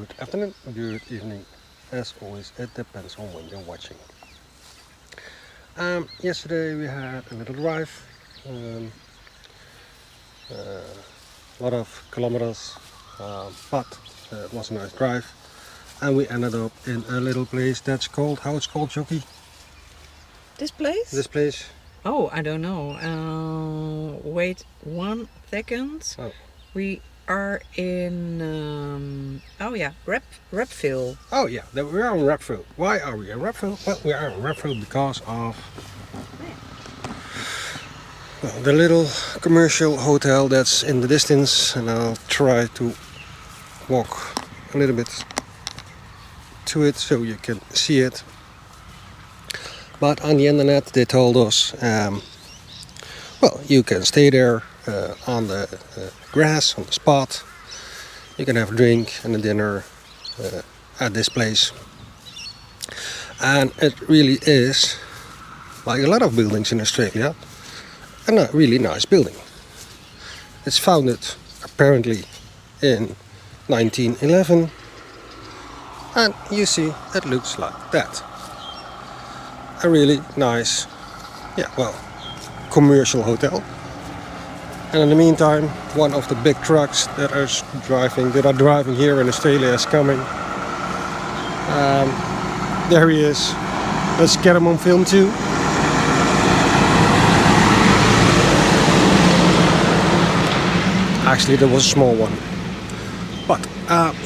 Good afternoon, good evening. As always, it depends on when you're watching. Yesterday we had a little drive, a lot of kilometers, but it was a nice drive. And we ended up in a little place that's called, how it's called, Jockey? This place? This place? Oh, I don't know. Wait 1 second. Oh. We are in, Repville. Oh yeah, we are in Repville. Why are we in Repville? Well, we are in Repville because of the little commercial hotel that's in the distance, and I'll try to walk a little bit to it so you can see it. But on the internet they told us, well, you can stay there on the grass, on the spot. You can have a drink and a dinner at this place. And it really is, like a lot of buildings in Australia, a really nice building. It's founded apparently in 1911, and you see it looks like that. A really nice, commercial hotel. And in the meantime, one of the big trucks that are driving here in Australia is coming. There he is. Let's get him on film too. Actually, there was a small one. But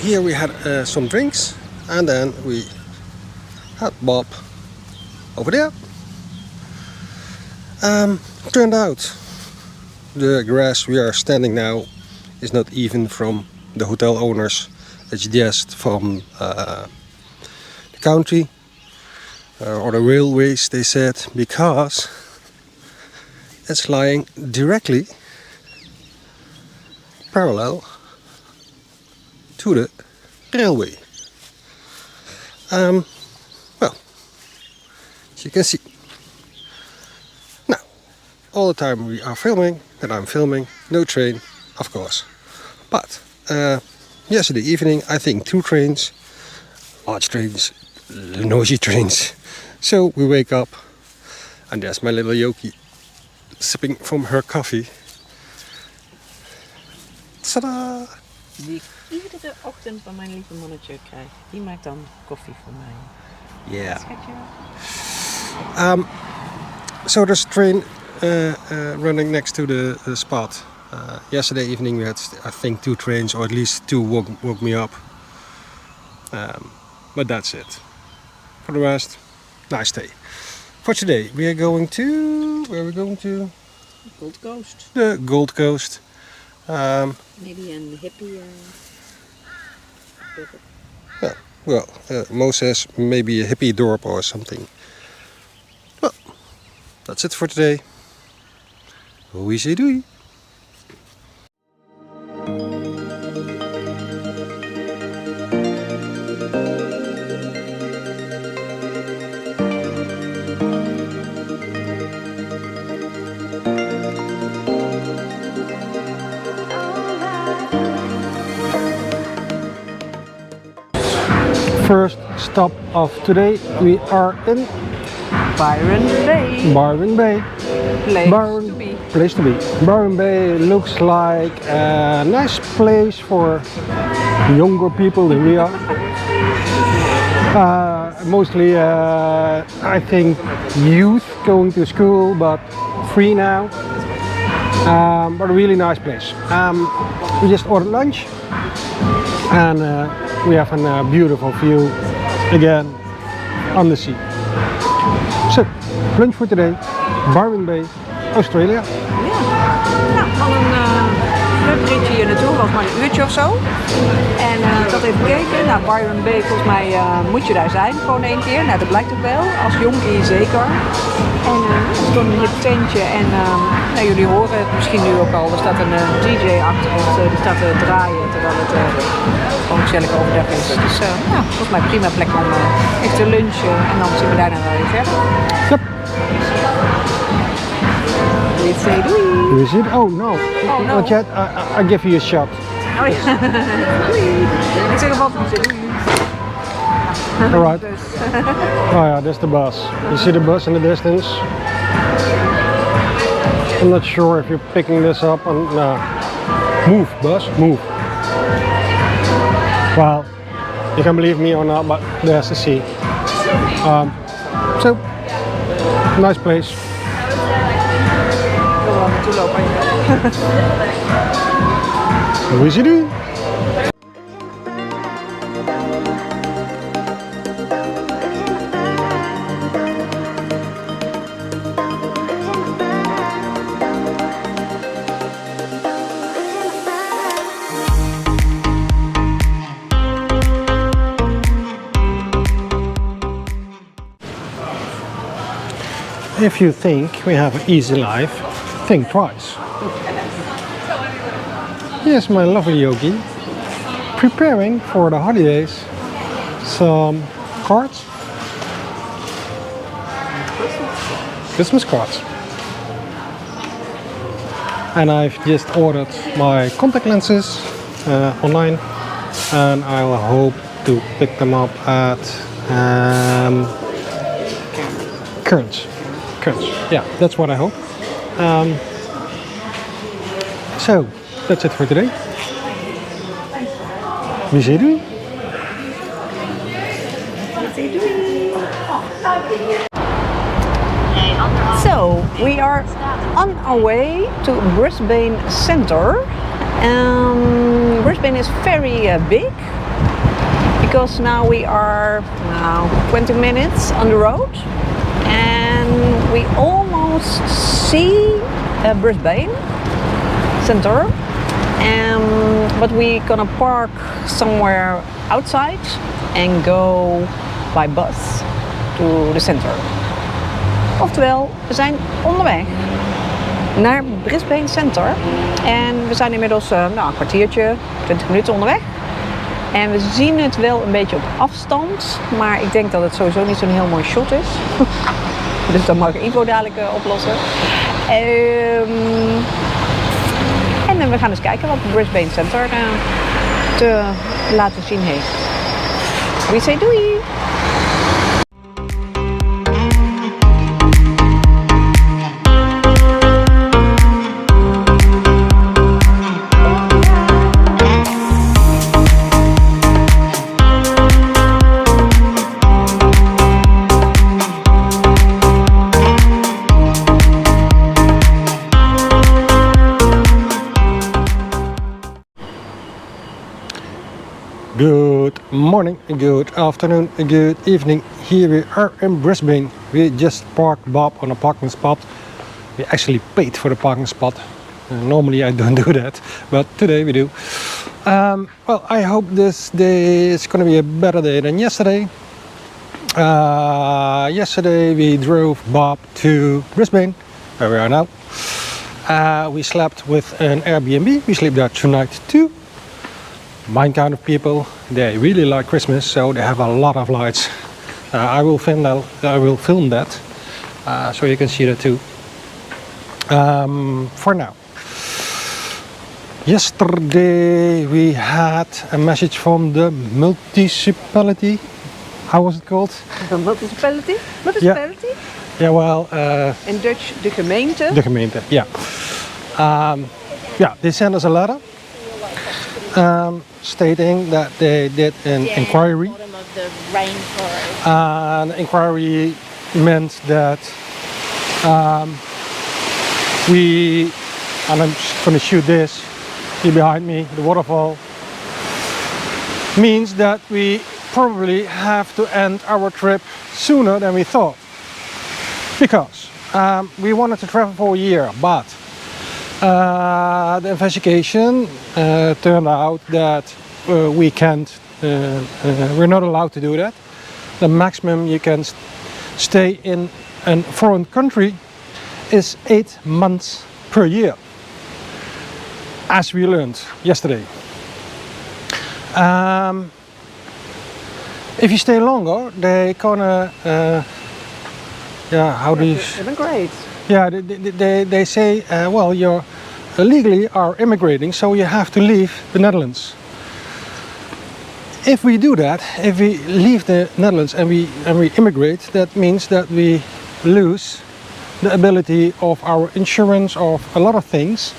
here we had some drinks, and then we had Bob over there. Turned out the grass we are standing now is not even from the hotel owners. It's just from the country or the railways, they said, because it's lying directly parallel to the railway. Well, as you can see, now all the time we are filming, that I'm filming, no train, of course. But yesterday evening, I think 2 trains, large trains, noisy trains. So we wake up, and there's my little Yoki sipping from her coffee. Tada! Die ik iedere ochtend van mijn lieve mannetje krijg. Die maakt dan koffie voor mij. Yeah. Schatje. So there's a train running next to the spot. Yesterday evening we had, I think, 2 trains, or at least 2 woke me up. But that's it. For the rest, nice day. For today we are going to, where are we going to? Gold Coast. The Gold Coast. Maybe een hippie. Mo says maybe a hippie dorp or something. Well, that's it for today. We say doei. First stop of today, we are in Byron Bay. Byron Bay. Place to be. Byron Bay looks like a nice place for younger people than we are. Mostly, I think, youth going to school, but free now. But a really nice place. We just ordered lunch, and we have a beautiful view again on the sea. So, lunch for today, Byron Bay, Australia. Ja, van een ritje hier naartoe, was maar een uurtje of zo. En ik had even gekeken, nou Byron Bay, volgens mij moet je daar zijn, gewoon 1 keer. Nou dat blijkt ook wel, als jonkie zeker. En er stond een hip tentje en jullie horen het misschien nu ook al, er staat een DJ achter ons, die staat te draaien terwijl het gewoon gezellig overdag is. Dus volgens mij prima plek om even te lunchen en dan zien we daarna wel weer verder. Yep. We say doei. Is it? Oh no. Oh, no. Not yet. I give you a shot. Oh ja. Doei. Ik zeg alvast wie ze doen. Alright. Oh yeah, that's the bus. You see the bus in the distance? I'm not sure if you're picking this up on... Move, bus, move. Well, you can believe me or not, but there's the sea. So, nice place. Ik wil er wel naartoe lopen. Hoe is het nu? If you think we have an easy life, think twice. Here's my lovely Yogi, preparing for the holidays. Some cards. Christmas cards. And I've just ordered my contact lenses online, and I will hope to pick them up at Currents. Yeah, that's what I hope. So that's it for today. Wie zei doei? So we are on our way to Brisbane Centre. Brisbane is very big because now we are 20 minutes on the road. And we almost see Brisbane Centre, but we're gonna park somewhere outside and go by bus to the center. Oftewel, we zijn onderweg naar Brisbane Centre en we zijn inmiddels een kwartiertje, 20 minuten onderweg. En we zien het wel een beetje op afstand, maar ik denk dat het sowieso niet zo'n heel mooi shot is. Dus dat mag Ivo dadelijk oplossen. En we gaan eens kijken wat Brisbane Centre te laten zien heeft. We say doei! Good morning, good afternoon, good evening. Here we are in Brisbane. We just parked Bob on a parking spot. We actually paid for the parking spot. Normally I don't do that, but today we do. Well, I hope this day is going to be a better day than yesterday. Yesterday we drove Bob to Brisbane, where we are now. We slept with an Airbnb. We sleep there tonight too. My kind of people, they really like Christmas, so they have a lot of lights. I will film that, so you can see that too. For now. Yesterday we had a message from the municipality. How was it called? The municipality? Yeah, well... in Dutch, de gemeente. De gemeente, yeah. Yeah, they sent us a letter. Stating that they did an inquiry. The inquiry meant that and I'm just going to shoot this here behind me, the waterfall, means that we probably have to end our trip sooner than we thought. Because we wanted to travel for a year, but the investigation turned out that we can't, we're not allowed to do that. The maximum you can stay in a foreign country is 8 months per year, as we learned yesterday. If you stay longer, they gonna, how do you... Immigrate. Yeah, they say, well, you're legally are immigrating, so you have to leave the Netherlands. if we do that, if we leave the Netherlands and we immigrate, that means that we lose the ability of our insurance, of a lot of things.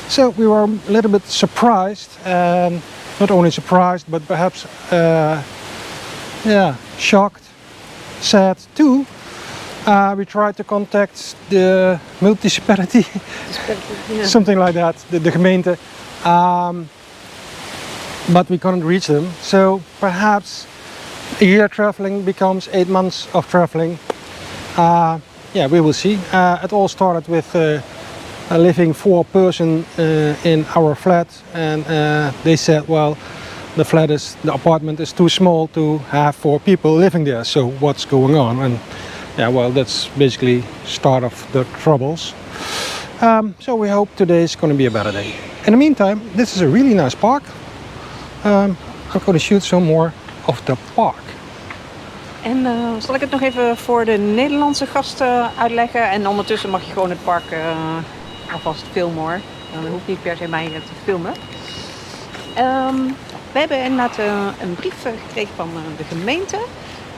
So we were a little bit surprised, and not only surprised, but perhaps shocked, sad too. We tried to contact the municipality, something like that, the gemeente, but we couldn't reach them. So perhaps a year traveling becomes 8 months of traveling. Yeah, we will see. It all started with a living 4-person in our flat, and they said, well, the apartment is too small to have 4 people living there, so what's going on? And yeah, well, that's basically start of the troubles. So we hope today is going to be a better day. In the meantime, this is a really nice park. I'm going to shoot some more of the park. En zal ik het nog even voor de Nederlandse gasten uitleggen. En ondertussen mag je gewoon het park alvast filmen hoor. Dan hoeft niet per se mij te filmen. We hebben inderdaad een brief gekregen van de gemeente.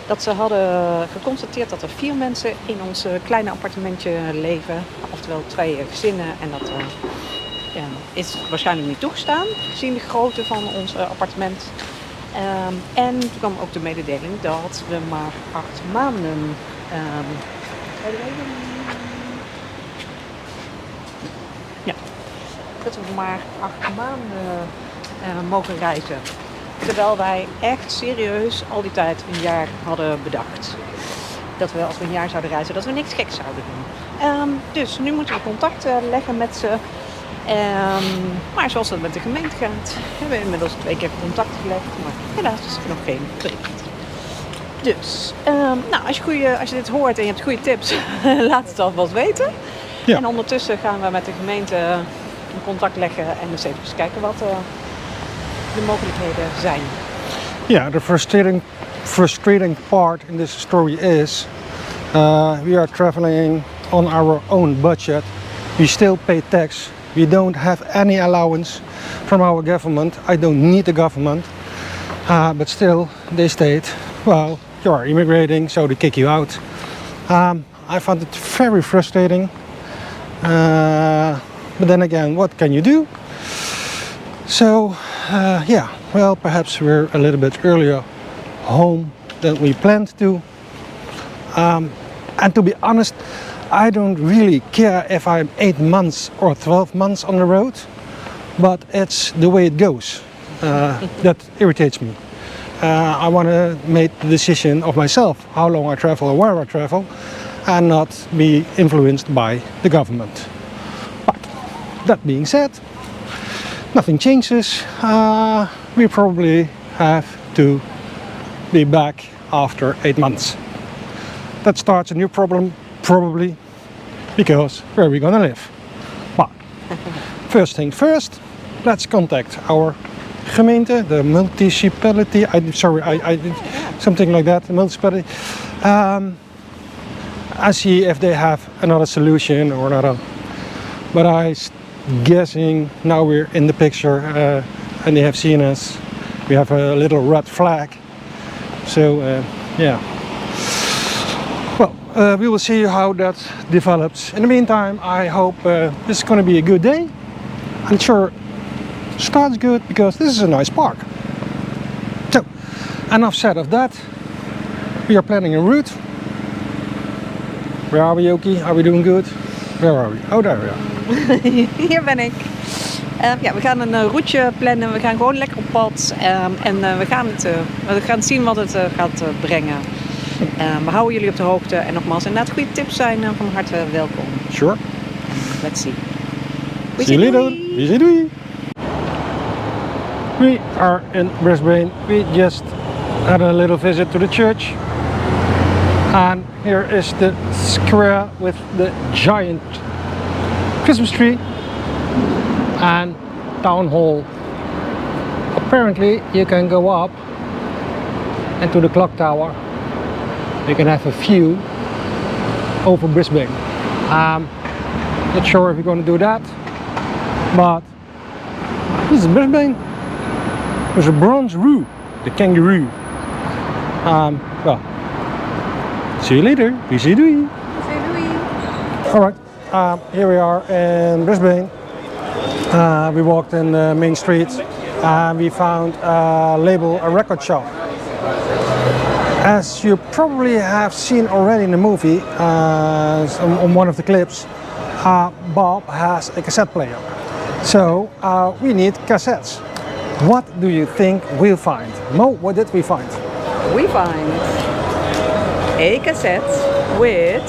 Dat ze hadden geconstateerd dat er 4 mensen in ons kleine appartementje leven. Oftewel 2 gezinnen. En dat is waarschijnlijk niet toegestaan, gezien de grootte van ons appartement. En toen kwam ook de mededeling dat we maar 8 maanden dat we maar 8 maanden mogen reizen. Terwijl wij echt serieus al die tijd een jaar hadden bedacht. Dat we als we een jaar zouden reizen, dat we niks geks zouden doen. Dus nu moeten we contact leggen met ze. Maar zoals dat met de gemeente gaat, hebben we inmiddels 2 keer contact gelegd. Maar helaas is er nog geen bericht. Dus, als je dit hoort en je hebt goede tips, laat het alvast weten. Ja. En ondertussen gaan we met de gemeente in contact leggen en dus even kijken wat de mogelijkheden zijn. Yeah, the frustrating part in this story is we are traveling on our own budget. We still pay tax. We don't have any allowance from our government. I don't need the government. But still, they state, well, you are immigrating, so they kick you out. I found it very frustrating. But then again, what can you do? So, yeah, well, perhaps we're a little bit earlier home than we planned to. And to be honest, I don't really care if I'm 8 months or 12 months on the road, but it's the way it goes that irritates me. I want to make the decision of myself, how long I travel or where I travel, and not be influenced by the government. But that being said, nothing changes. We probably have to be back after 8 months. That starts a new problem, probably, because where are we gonna live? But first thing first, let's contact our gemeente, the municipality. I did something like that, the municipality. I see if they have another solution or another. But I'm guessing now we're in the picture and they have seen us. We have a little red flag. So yeah. Well, we will see how that develops. In the meantime, I hope this is going to be a good day. I'm sure it starts good because this is a nice park. So, enough said of that. We are planning a route. Where are we, Jokie? Are we doing good? Where are we? Oh, there we are. Hier ben ik. Ja, we gaan een route plannen. We gaan gewoon lekker op pad. En we gaan zien wat het gaat brengen. We houden jullie op de hoogte. En nogmaals, inderdaad, goede tips zijn van harte welkom. Sure. Let's see. See you later. Doei. We are in Brisbane. We just had a little visit to the church. And here is the square with the giant Christmas tree and town hall. Apparently you can go up and to the clock tower. You can have a view over Brisbane. Not sure if you're going to do that, but this is Brisbane. There's a bronze roof the kangaroo. Well, see you later. We see Doei. Alright, here we are in Brisbane. We walked in the main street and we found a label, a record shop. As you probably have seen already in the movie, on one of the clips, Bob has a cassette player. So we need cassettes. What do you think we'll find? Mo, what did we find? We find a cassette with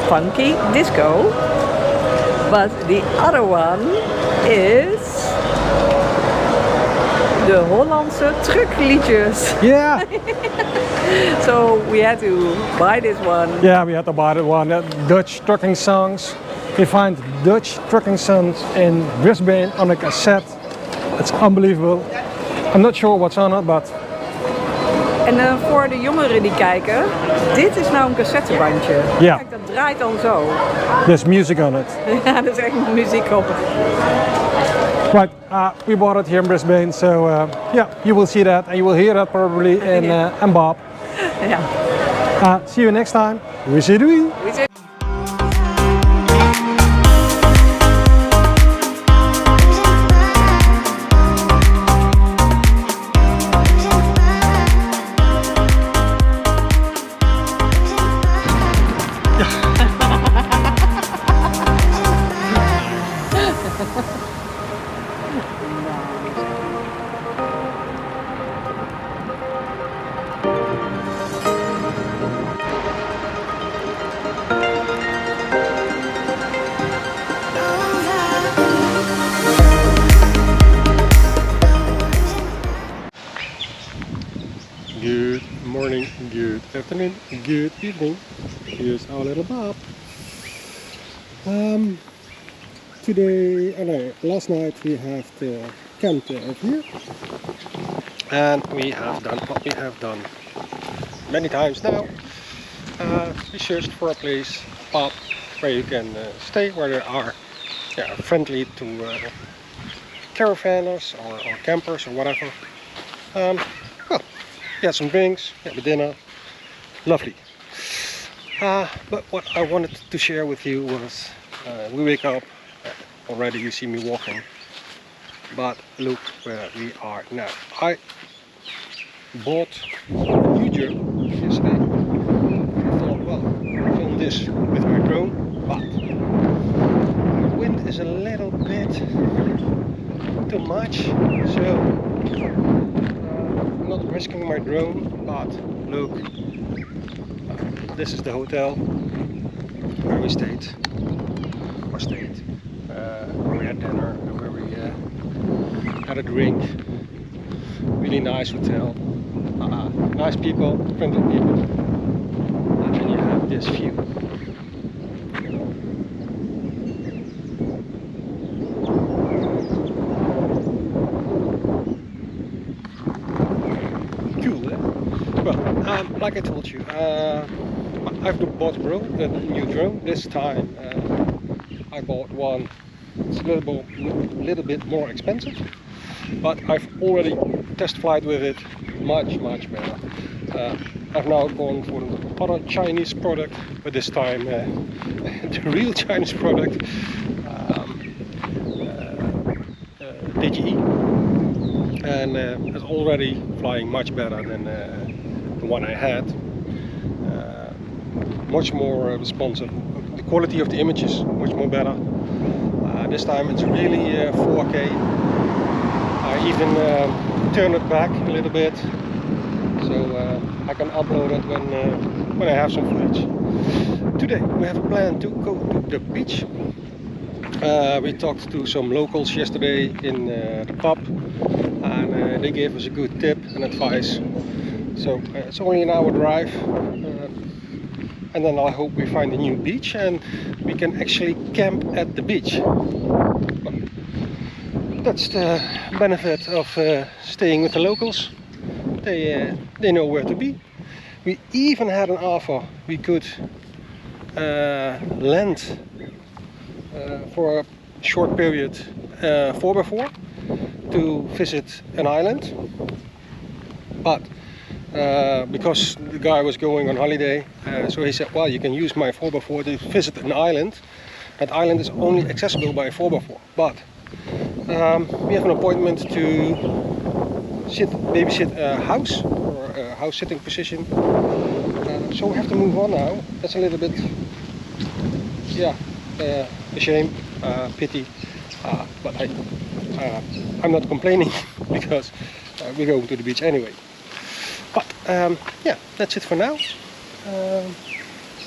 funky disco, but the other one is de Hollandse truckliedjes. Yeah! So we had to buy this one. Yeah, we had to buy that one. Dutch trucking songs. We find Dutch trucking songs in Brisbane on a cassette. It's unbelievable. I'm not sure what's on it, but... En voor de jongeren die kijken, dit is nou een cassettebandje. Ja. Kijk, dat draait dan zo. There's music on it. Ja, er is echt muziek op. Right, we bought it here in Brisbane, so yeah, you will see that and you will hear that probably in Bob. Ja. See you next time. We say Doei. We say Good morning, good afternoon, good evening. Here's our little Bob. Last night we have camped over here, and we have done what we have done many times now. We searched for a place, pub, where you can stay, where there are friendly to caravanners or campers or whatever. Well, we had some drinks, we had the dinner, lovely. But what I wanted to share with you was, we wake up, already you see me walking, but look where we are now. I bought a new drone yesterday. I thought, well, I'll film this with my drone, but the wind is a little bit too much, so I'm not risking my drone. But look, this is the hotel where we stayed, where we had dinner, and where we had a drink. Really nice hotel, nice people, friendly people, and then you have this view. Cool, eh? Well, like I told you, I've bought a new drone. This time I bought one. It's a little bit more expensive, but I've already test flight with it, much better. I've now gone for another Chinese product, but this time the real Chinese product, DJI, and it's already flying much better than the one I had. Much more responsive. The quality of the images much more better. This time it's really 4K. I even turn it back a little bit, so I can upload it when I have some footage. Today we have a plan to go to the beach. We talked to some locals yesterday in the pub, and they gave us a good tip and advice. So it's only an hour drive, and then I hope we find a new beach and we can actually camp at the beach. That's the benefit of staying with the locals. They know where to be. We even had an offer we could lend for a short period 4x4 to visit an island. but because the guy was going on holiday, so he said, well, you can use my 4x4 to visit an island. That island is only accessible by a 4x4, but we have an appointment to babysit a house, or a house sitting position, so we have to move on now. That's a little bit, yeah, a shame, pity, but I'm not complaining because we're going to the beach anyway. But yeah, that's it for now.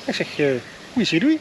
Ik zeg doei.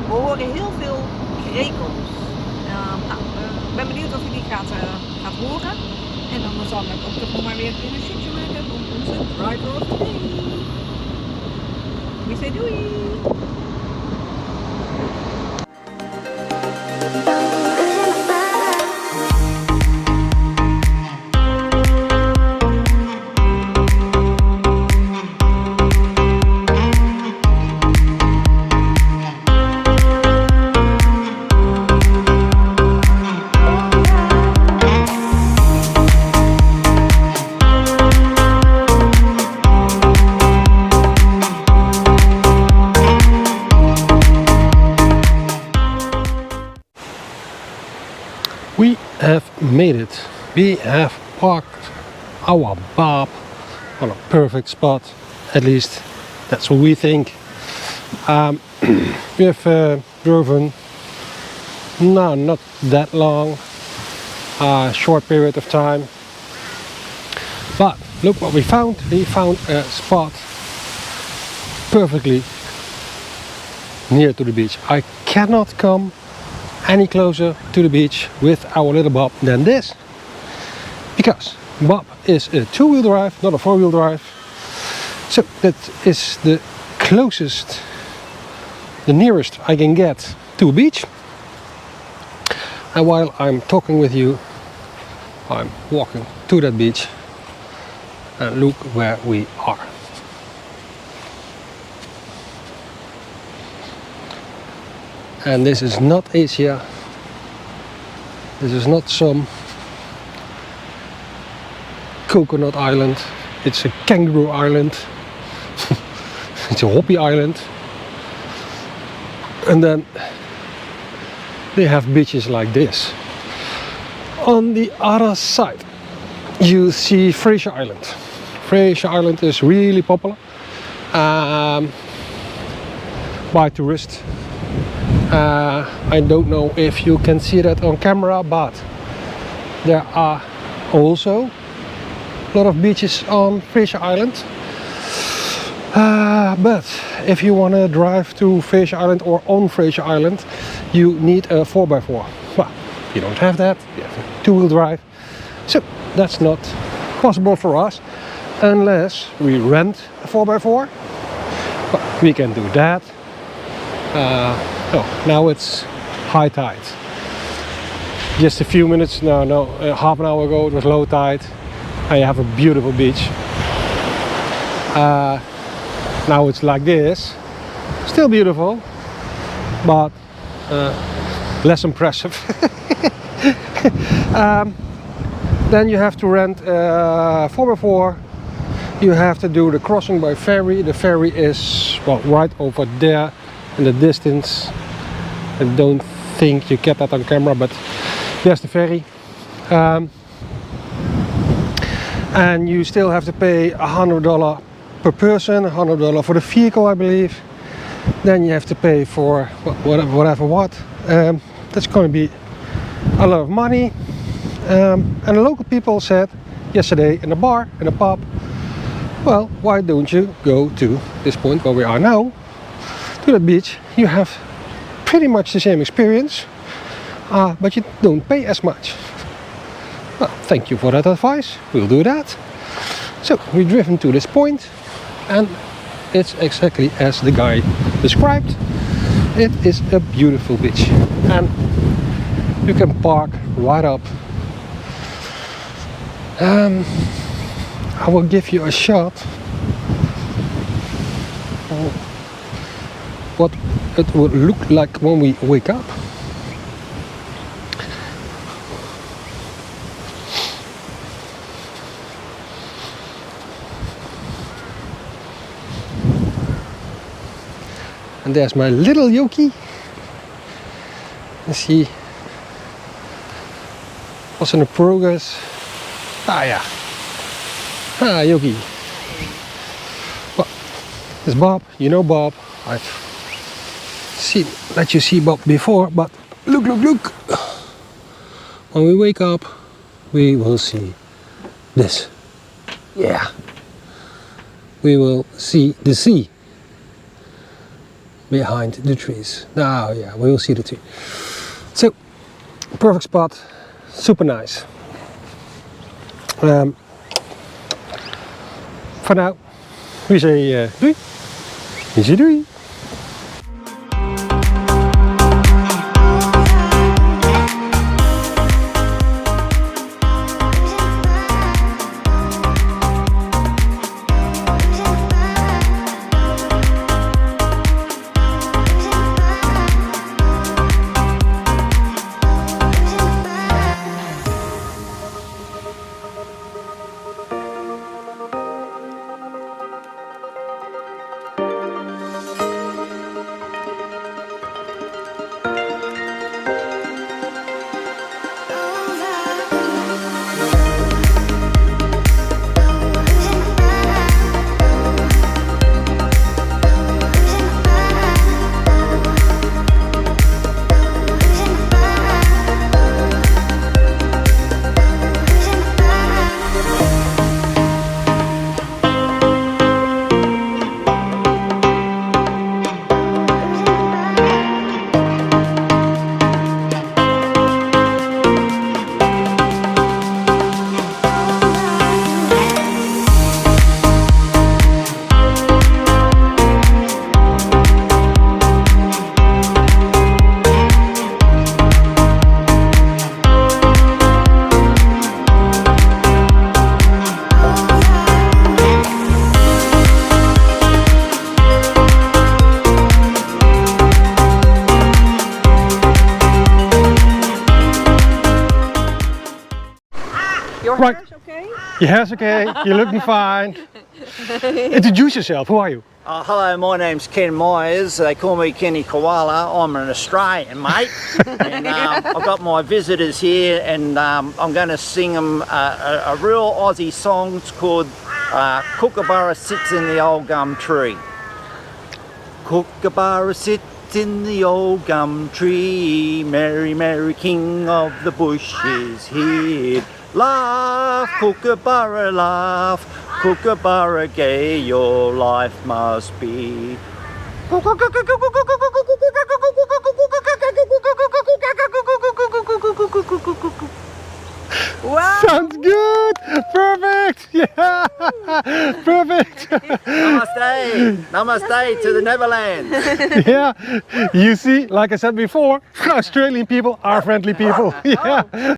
We horen heel veel krekels. Ik ben benieuwd of je die gaat horen. En dan zal ik ook toch nog maar weer een shootje maken om onze driver of the day. We say doei! We have made it. We have parked our bob on a perfect spot. At least that's what we think. We have driven not that long, a short period of time. But look what we found. We found a spot perfectly near to the beach. I cannot come any closer to the beach with our little bob than this, because bob is a two-wheel drive, not a four-wheel drive, so that is the closest, the nearest I can get to a beach. And while I'm talking with you, I'm walking to that beach, and look where we are. And this is not Asia, this is not some coconut island, it's a kangaroo island, it's a hoppy island, and then they have beaches like this. On the other side you see Fraser Island. Fraser Island is really popular by tourists. I don't know if you can see that on camera, but there are also a lot of beaches on Fraser Island. But if you want to drive to Fraser Island or on Fraser Island, you need a 4x4. Well, you don't have that, you have a two-wheel drive. So that's not possible for us unless we rent a 4x4. Well, we can do that. Oh, now it's high tide. Just a few minutes, half an hour ago it was low tide. I have a beautiful beach. Now it's like this. Still beautiful, but less impressive. Then you have to rent a 4x4. You have to do the crossing by ferry. The ferry is, well, right over there in the distance. I don't think you get that on camera, but there's the ferry. And you still have to pay $100 per person, $100 for the vehicle, I believe. Then you have to pay for whatever. That's going to be a lot of money. And the local people said yesterday in the bar, in the pub, well, why don't you go to this point where we are now, to the beach? You have pretty much the same experience, but you don't pay as much. Well, thank you for that advice. We'll do that. So we've driven to this point, and it's exactly as the guy described. It is a beautiful beach, and you can park right up. I will give you a shot of what it would look like when we wake up. And there's my little Yoki. Let's see what's in the progress. Ah, yeah. Ah, Yoki. Well, it's Bob. You know Bob. I've let you see Bob before, but look. When we wake up, we will see this. Yeah. We will see the sea behind the trees. Now, yeah, we will see the tree. So, perfect spot, super nice. For now, we say doei. We say doei. Your Right. hair is okay? Yes, okay. You're looking fine. Introduce yourself. Who are you? Hello, my name's Ken Myers. They call me Kenny Koala. I'm an Australian, mate. And I've got my visitors here, and I'm going to sing them a real Aussie song. It's called Kookaburra Sits in the Old Gum Tree. Kookaburra sits in the old gum tree, Merry, merry king of the bush is here. Laugh, Kookaburra, laugh, Kookaburra gay, your life must be. Wow. Sounds good! Perfect! Yeah! Perfect! Namaste! Namaste to the Neverland! Yeah, you see, like I said before, Australian people are friendly people. Yeah.